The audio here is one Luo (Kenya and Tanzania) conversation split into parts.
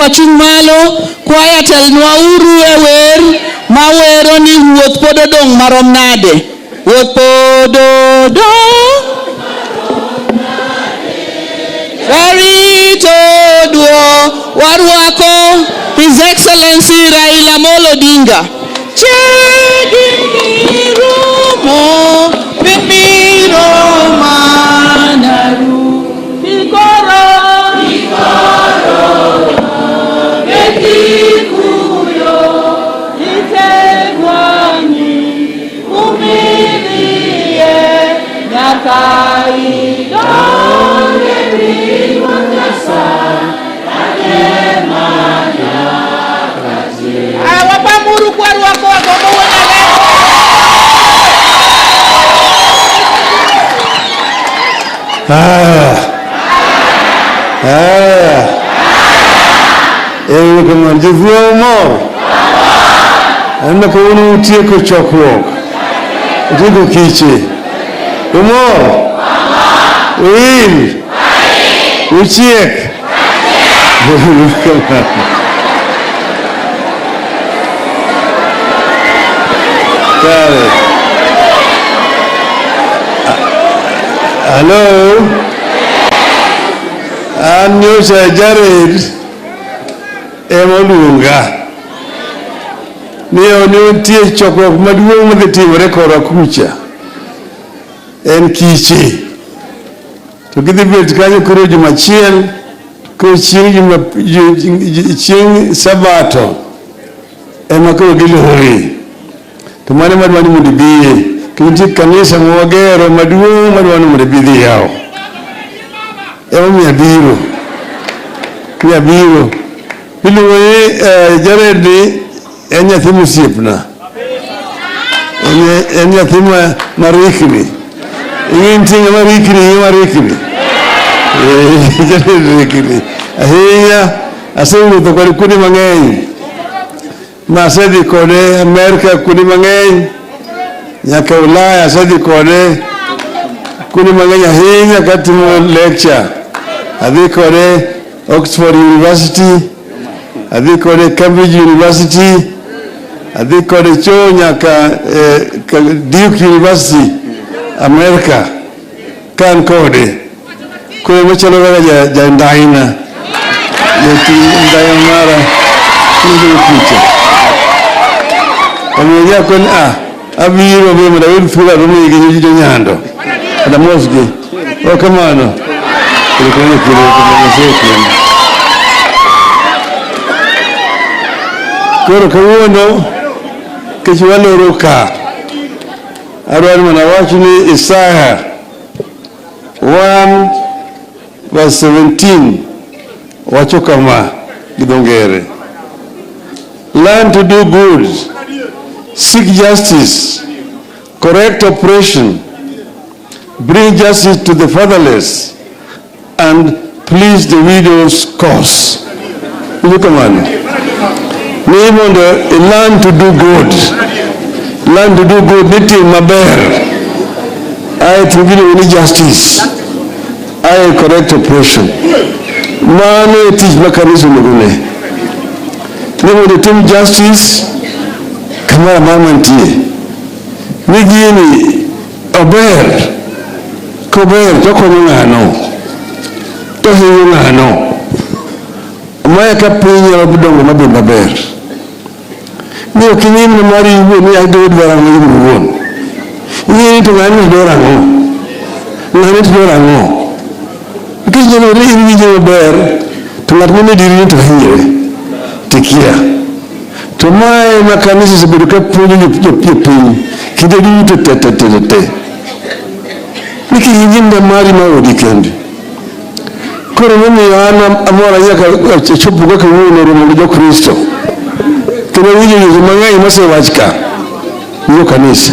Wachung' malo kwaya telnwa uru ewer mawero ni wuoth pod odong' marom nade. Wuoth pod odong' warito duo warwako His Excellency Raila Odinga. Chegirumo bimiro manaru ikoro betikuyo itegwani umilie nyakai donge biwakasa anemanya kazi awapamuru kwa ruako wagomo wanale. Come on, just no more. I'm not going to take a chocolate. Take a kitchen. Come on. Win. We check. Come on. Got it. Hello. I'm your Jared. Emolunga niyo nitie chokruok maduong' madhitimore kora kucha en kiche to gidhi bet kanyo koro jumachiel koro chieng' sabato ema koro gilore to mane madwani mondo ibiye nitie kanisa mwagero maduong' madwani mondo ibidhi yawo ema miya biro Piluwe Jared en nyathi mosiepna. En nyathi marikni. Ing'in ting'e marikni. Jared rikni. Ahinya asewuotho kode kuonde mang'eny. Nasedhi kode Amerika kuonde mang'eny. Nyaka Ulaya asedhi kode kuonde mang'eny ahinya katimo lecture. Adhi kode Oxford University. Adhi kode Cambridge University, adhi kode cho nyaka Duke University, America, kan kode. Kode machalo kaka jandaina, ndaina mara, ndio kucha. Amejia kone abiro bwe mada wedu fula rumi ginyi Nyando. Ada mosgi. O kamano. Kile Koro kawuono kichwaloro ka arwani manawachi ni Isaiah 1:17 wacho kama gidongere. Learn to do good, seek justice, correct oppression, bring justice to the fatherless, and please the widow's cause. Look at we want to learn to do good. Learn to do good. Niti maber. I to give justice. I correct oppression. Mane teach mechanism ngune. We want to do justice. Kamara mama ntie. Nigini ober. Kober toko ngano. Tohi ngano. Maya kapinya wabudongo mabimba ber. Niyo kinyini mari yuwe ni agdo dwarango yuwe. Ni to ngani dwarango. Ngani dwarango. Kinyini ri iri ber. To ngatmene diri to hinyere. Tikia. To mai makanisa sebeduka punyo piny. Kide duto tete. Niki yinda mari maodi kendi. Koro mimi yana amora yaka chopu kwa kuuno romo jo Kristo. Kero winyo mang'eny mosewachka yo kanisa.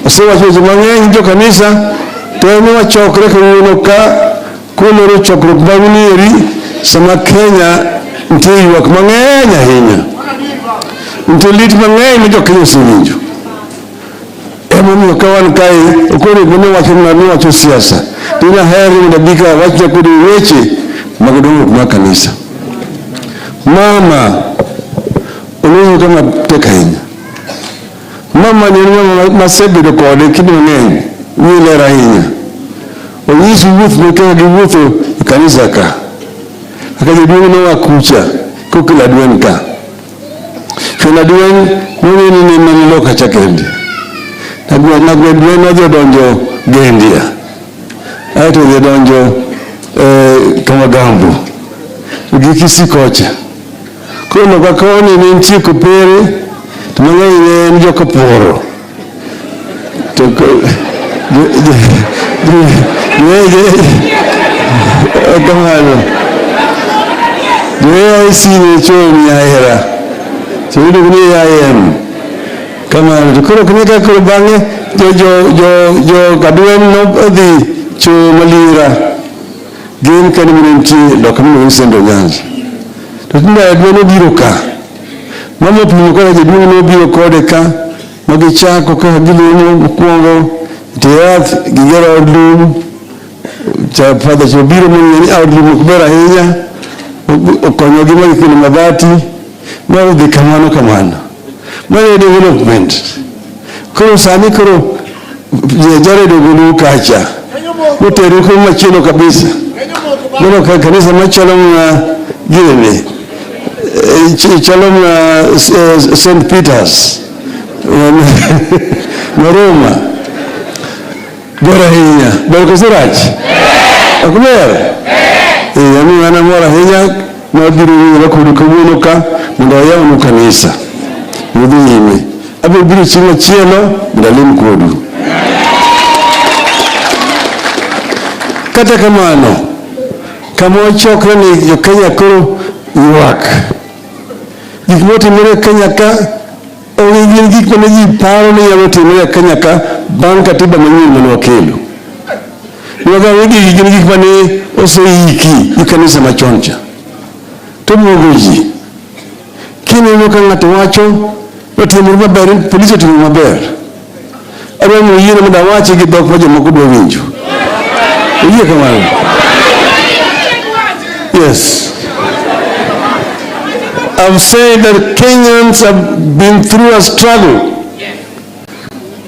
Osewacho mang'eny jo kanisa to ene wachokre kuuno ka kuloro chokruok bagnieri sama Kenya nitie ywak mang'eny ahinya. Nitie lit mang'eny jo Kenya osewinjo. Emo kawan kai okore bune wacho siasa. Tuna heri ndabika wacha kudi weche magudungu kwa kanisa. Mama, unuyo kama teka hinya. Mama ni mama masebedo kode kidi mwenye, wile rahinya. Onyisi wuth mekea giwutho kanisa ka. Akajiduwe na wakucha, kukila duen ka. Fena duen, mwenye ni maniloka chakendi. Nagwe duen wajo donjo gendia. Aito wajo donjo kama gambu. Ugikisi kocha. Kuno kakoni ni nchi kupere, tumanga ine njo kaporo. Toko, kamano. Jwe isi ni choni ya hera. Chudu kuni ya em. Kamano. Tukuro kunika kuro bange, jo kaduen no di chu malira. Gin kani mwenchi lokamino wisendo nyanzi. Tutunda adweno biro ka. Mama pumukora jadweno biro kode ka. Magichako ka gilimo kuongo. Teath gigera odlum. Cha father cho biro mwenye odlum kubera hinya. Okonyo gima kikini mabati. Mwana di kamano. Mwana development. Kuro sani kuro jare dogulu kacha. Uteruko machino kabisa. Mwana kanisa machalom na gilene. Chalom St. Peter's. Roma. Bora hinya. Bora kusiraj. Akumera. Yami wana mora hinya. Mwabiru wakuru kumunuka. Mwaya unukanisa. Mwudhu yime. Abu biru chima chielo. Mdalimu kodu. Kata kamano. Kamo chokra ni yo Kenya kuru yuwak. Gikmoti mwere Kenya ka. Ogi gikmane yi paro ni yamoti mwere Kenya ka. Banka tiba mwenye mwene wakelu. Mwaka wegi gikmane ose yiki. Yukanisa machoncha. Tumuguji. Kini mwaka ngatu wacho. Wati mwema bari. Polisi wati mwema bari. Arwa mwiyina mwenda wachi gidok wajo mkudu wa winju. Uye kamano. Yes. I've said that Kenyans have been through a struggle.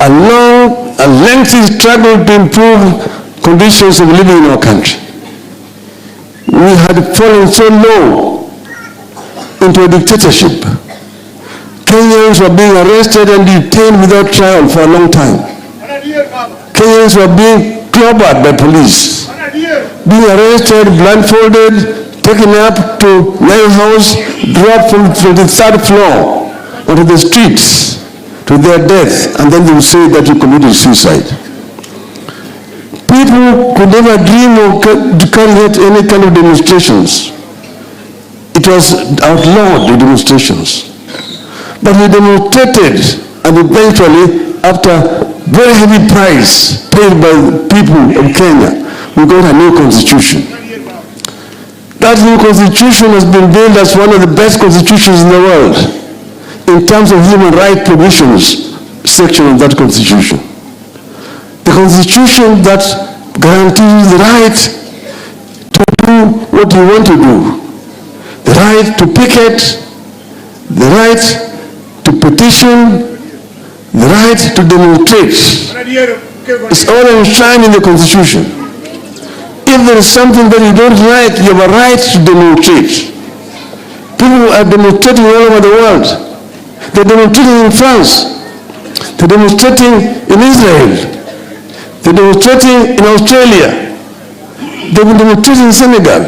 A long, a lengthy struggle to improve conditions of living in our country. We had fallen so low into a dictatorship. Kenyans were being arrested and detained without trial for a long time. Kenyans were being clobbered by police, being arrested, blindfolded, taken up to Nile House, dropped from the third floor onto the streets to their death, and then they would say that you committed suicide. People could never dream of carrying out any kind of demonstrations. It was outlawed, the demonstrations. But we demonstrated, and eventually, after very heavy price paid by the people of Kenya, we got a new constitution. That new constitution has been billed as one of the best constitutions in the world in terms of human rights provisions section of that constitution. The constitution that guarantees the right to do what you want to do, the right to picket, the right to petition, the right to demonstrate. It's all enshrined in the constitution. If there is something that you don't like, you have a right to demonstrate. People are demonstrating all over the world. They're demonstrating in France. They're demonstrating in Israel. They're demonstrating in Australia. They've been demonstrating in Senegal.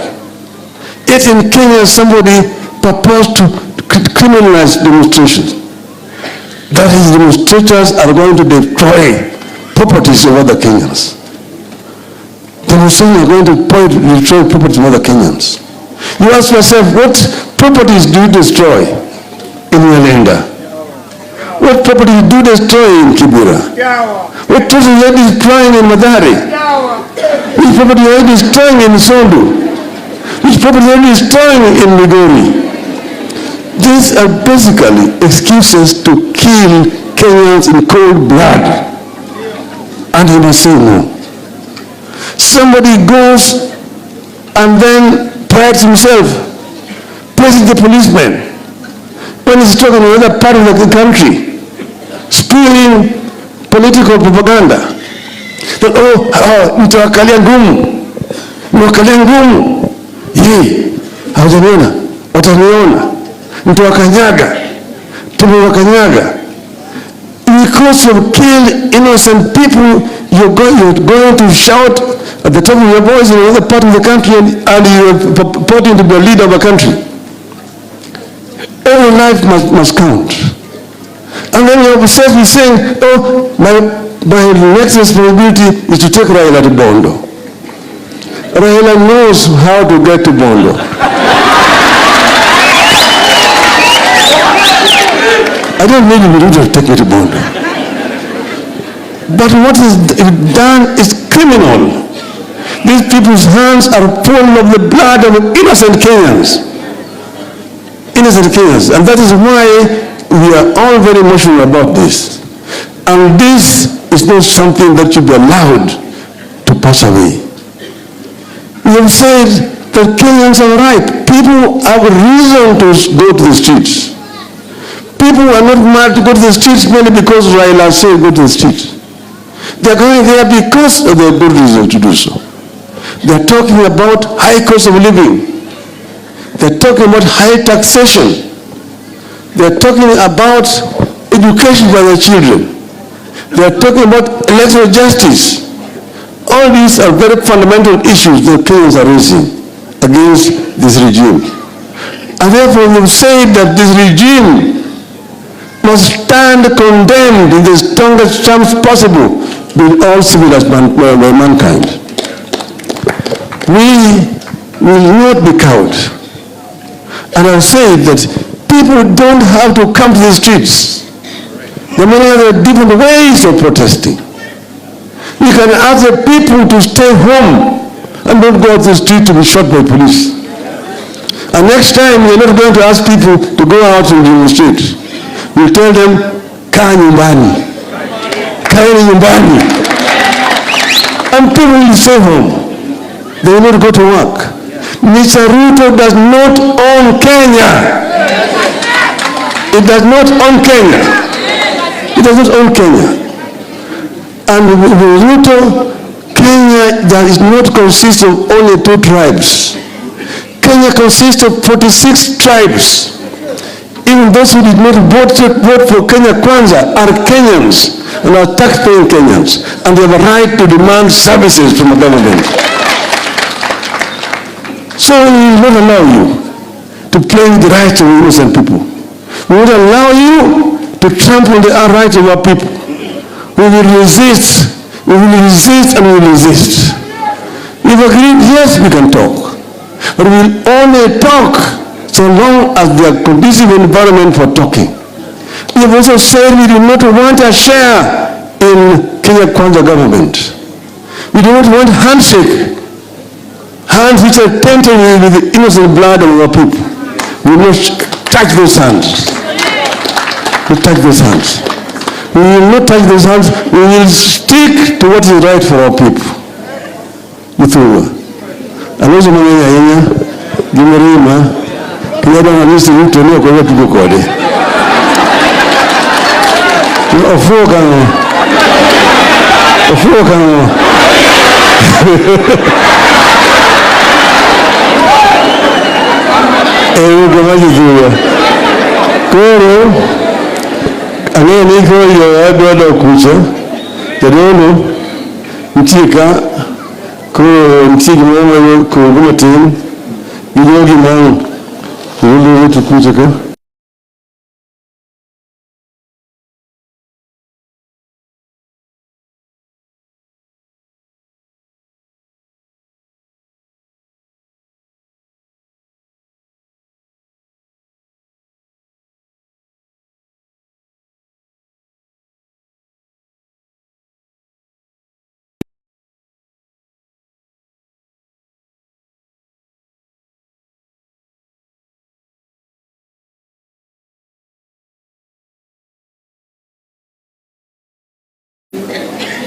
Yet in Kenya, somebody proposed to criminalize demonstrations. That is, demonstrators are going to destroy properties of other Kenyans. Demonstrators are going to destroy properties of other Kenyans. You ask yourself, what properties do you destroy in Nyando? What properties do you destroy in Kibera? What properties are you destroying in Madari? Which properties are you destroying in Sondu? Which properties are you destroying in Migori? These are basically excuses to kill Kenyans in cold blood. And he must say no. Somebody goes and then prides himself praising the policeman when he's talking in another part of the country, spewing political propaganda. That, mtawakalia ngumu, mwakalia ngumu, hawajaniona, wataniona, mtawakanyaga, tumewakanyaga. Because you've killed innocent people, you're going to shout at the top of your voice in another part of the country, and you're purporting to be a leader of a country. Every life must count. And then you're obsessed with saying, my next responsibility is to take Raila to Bondo. Raila knows how to get to Bondo. I don't need you to take me to Bondo. But what is done is criminal. These people's hands are full of the blood of innocent Kenyans. Innocent Kenyans. And that is why we are all very emotional about this. And this is not something that should be allowed to pass away. We have said that Kenyans are right. People have reason to go to the streets. People are not mad to go to the streets merely because Raila said go to the streets. They are going there because of their good reason to do so. They are talking about high cost of living. They are talking about high taxation. They are talking about education for their children. They are talking about electoral justice. All these are very fundamental issues that Kenyans are raising against this regime. And therefore we say that this regime must stand condemned in the strongest terms possible with all civilized mankind. We will not be cowed. And I'll say that people don't have to come to the streets. There are many other different ways of protesting. We can ask the people to stay home and don't go out the street to be shot by police. And next time we're not going to ask people to go out and demonstrate. We'll tell them, kaa nyumbani. Kaeni nyumbani. And people will stay home. They will not go to work. Mr. Ruto does not own Kenya. It does not own Kenya. It does not own Kenya. And with Ruto, Kenya does not consist of only 2 tribes. Kenya consists of 46 tribes. Even those who did not vote for Kenya Kwanza are Kenyans and are tax-paying Kenyans, and they have a right to demand services from the government. So we will not allow you to play with the rights of innocent people. We will not allow you to trample the rights of our people. We will resist. We will resist and we will resist. We've agreed, yes, we can talk. But we will only talk so long as there are conducive environment for talking. We have also said we do not want a share in Kenya Kwanza government. We do not want handshake. Hands which are tainted with the innocent blood of our people. We must touch those hands. We touch those hands. We will not touch those hands. We will stick to what is right for our people. Muthuwa. Alozo mwenye yenya, gimerima, kiyada na nisi mtu niyo kwa wetu kukode. Ofuo kano. Ofuo kano. Kamaji zuwa. Koro, ane niko yo adwada kucha. Jadono, mtika, koro mtiki mwana kuguma tini. Gidogi mwana, kuhulu wetu kucha ka.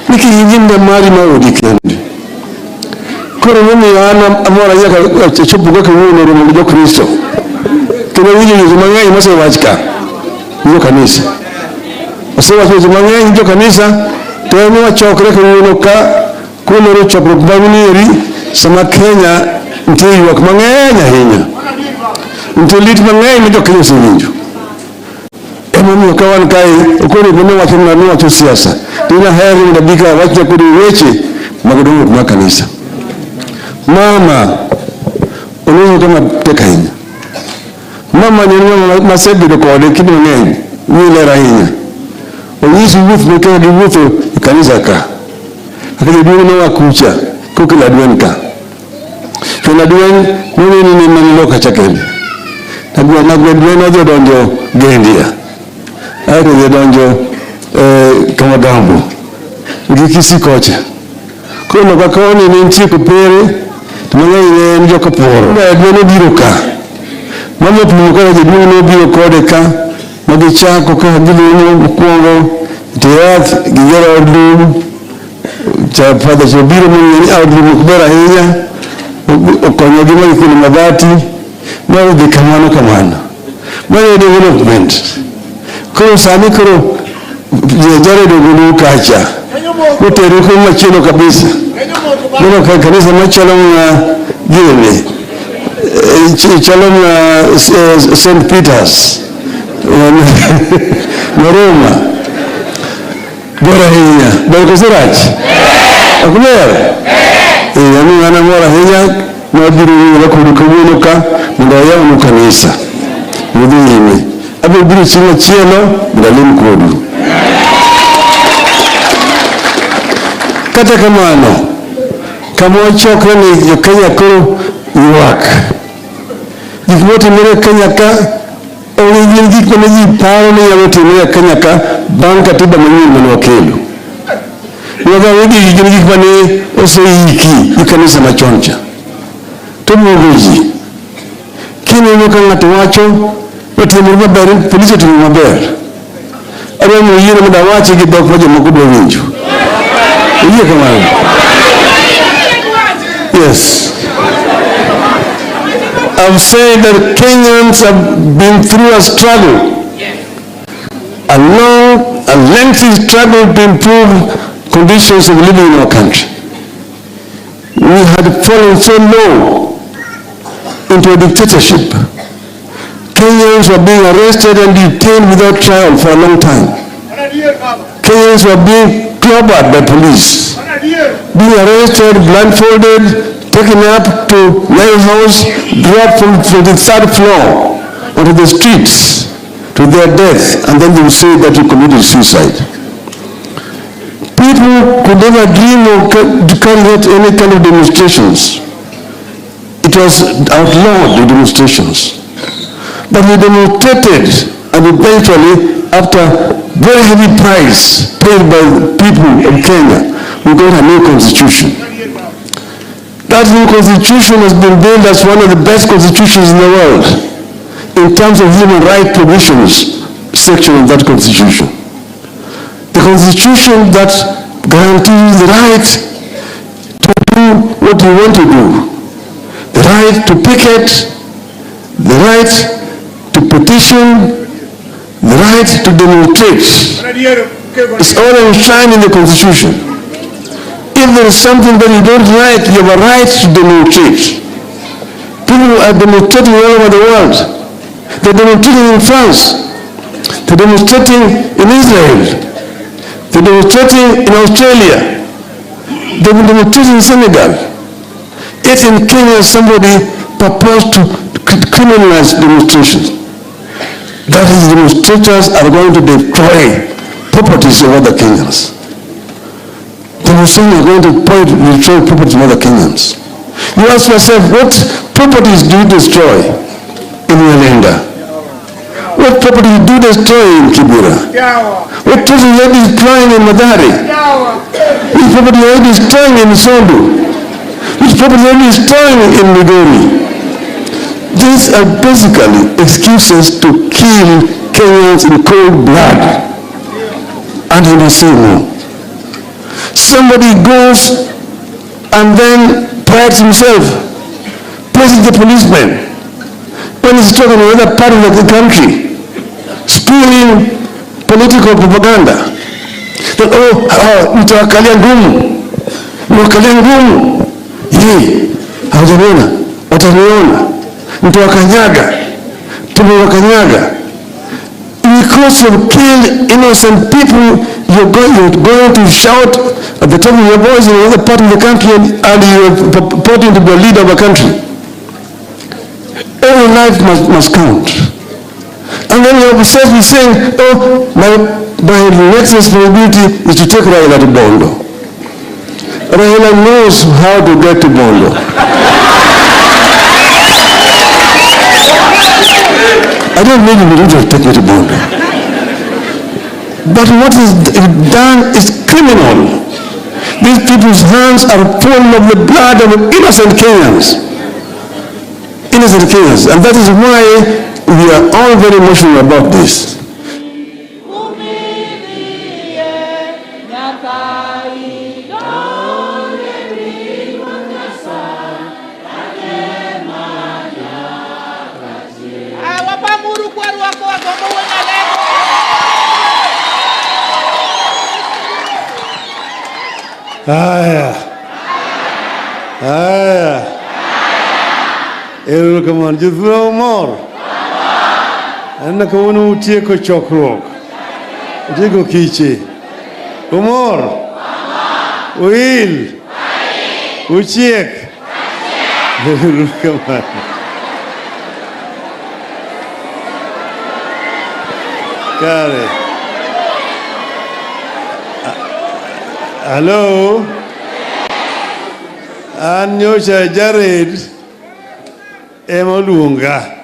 Niki yinda mari maudi kendi. Koro mimi yana amora yaka chupu kwa kiwuno rumu Kristo. kendo winjo weche mang'eny mosewach ka jo kanisa. Osewach weche mang'eny jo kanisa, to en wachokre kawuono ka kuloro chokruok magnieri sama Kenya nitie ywak mang'eny ahinya. Nitie lit mang'eny ma jo Kenya osewinjo. Emomiyo ka wan kae okoro ne wacho ni wacho siasa. Ina heri mondo bika wacho kod weche mag dongruok mar kanisa. Mama onego kama tek ahinya. Mama ni mama masebedo kode kinde mang'eny ler ahinya. Onyisi wuoth mekeo gi wuotho e kanisa ka. Akadhi duong' ne wakucha kokila dwen ka. Kena dwen nini ni maniloka chakende. Nagwe dwen odhi donjo Gendia. Ayo odhi donjo kama Gambo. Gi Kisikocha. Kono kakoni ni ntie kopere. Tumang'eny ne en joka poro. Dwen obiro ka. Mama puno kore jadwong' ne obiro kode ka. Magichako ka gilunyo mokwongo. Tiyath gigero od lum. Father Chobiro mwenye od lum okber ahinya. Okonyo gi magikelo mabati. Maro dhi kamano. Mano development. Koro sani koro jare dogulu kacha. Uteru kuma machielo kabisa. Mano kanisa machalo na gine. Chalo na St. Peter's. Na Roma. Bora hinya. Bora kusirach. Akumer. Yani ana mora hinya. Na biru yula kudukamuno ka. Munda yamu kanisa. Mudi hime. Abe biru chima chielo. Mdalimu kudu. Kata kamano. Kama chokra ni Kenya kuru yuwak. Jikimote mire Kenya ka. Owe gik mane ji paro ni nyalo timore Kenya ka bang' katiba manyien mane wakelo. Gik mane oseiki gi kanisa machon cha. To mogo ji. Kineno ka ng'ato wacho otimore maber, polisi otimo maber. Adwa ni oyiene mondo awache gi dhok ma jomoko dwa winjo. Oyie kamano. Yes. I've said that Kenyans have been through a struggle, a long, a lengthy struggle to improve conditions of living in our country. We had fallen so low into a dictatorship. Kenyans were being arrested and detained without trial for a long time. Kenyans were being clobbered by police, being arrested, blindfolded, taken up to my house, dropped from the third floor onto the streets to their death, and then they would say that you committed suicide. People could never dream of carrying out any kind of demonstrations. It was outlawed, the demonstrations. But we demonstrated, and eventually, after very heavy price paid by the people of Kenya, we got a new constitution. That new constitution has been billed as one of the best constitutions in the world in terms of human rights provisions section of that constitution. The constitution that guarantees the right to do what you want to do, the right to picket, the right to petition, the right to demonstrate. It's all enshrined in the constitution. If there is something that you don't like, you have a right to demonstrate. People are demonstrating all over the world. They're demonstrating in France. They're demonstrating in Israel. They're demonstrating in Australia. They've been demonstrating in Senegal. Yet in Kenya, somebody proposed to criminalize demonstrations. That is, demonstrators are going to destroy properties of other Kenyans. Demonstrators are going to destroy properties of other Kenyans. You ask yourself, what properties do you destroy in Nyando? What properties do you destroy in Kibera? What properties are you destroying in Madari? Which properties are you destroying in Sondu? Which properties are you destroying in Migori? These are basically excuses to kill Kenyans in cold blood. And you must say no. Somebody goes and then prides himself, praises the policeman, when he's talking in another part of the country, spewing political propaganda. That, mtawakalia ngumu, mwakalia ngumu, hawajaniona, wataniona, mtawakanyaga, tumewakanyaga. Because you've killed innocent people, you're going to shout at the top of your voice in another part of the country, and you're purporting to be a leader of a country. Every life must count. And then you're obsessed with saying, my next responsibility is to take Raila to Bondo. Raila knows how to get to Bondo. I don't need him to take me to Bondo. But what is done is criminal. These people's hands are full of the blood of innocent Kenyans. Innocent Kenyans. And that is why we are all very emotional about this. Come on, just throw more. And the Kawunu Tieko Chokrok. Tieko Kichi. Kumor. Will. Uchiek. Come on. Kare. Hello. Anyosha Jared Emolunga.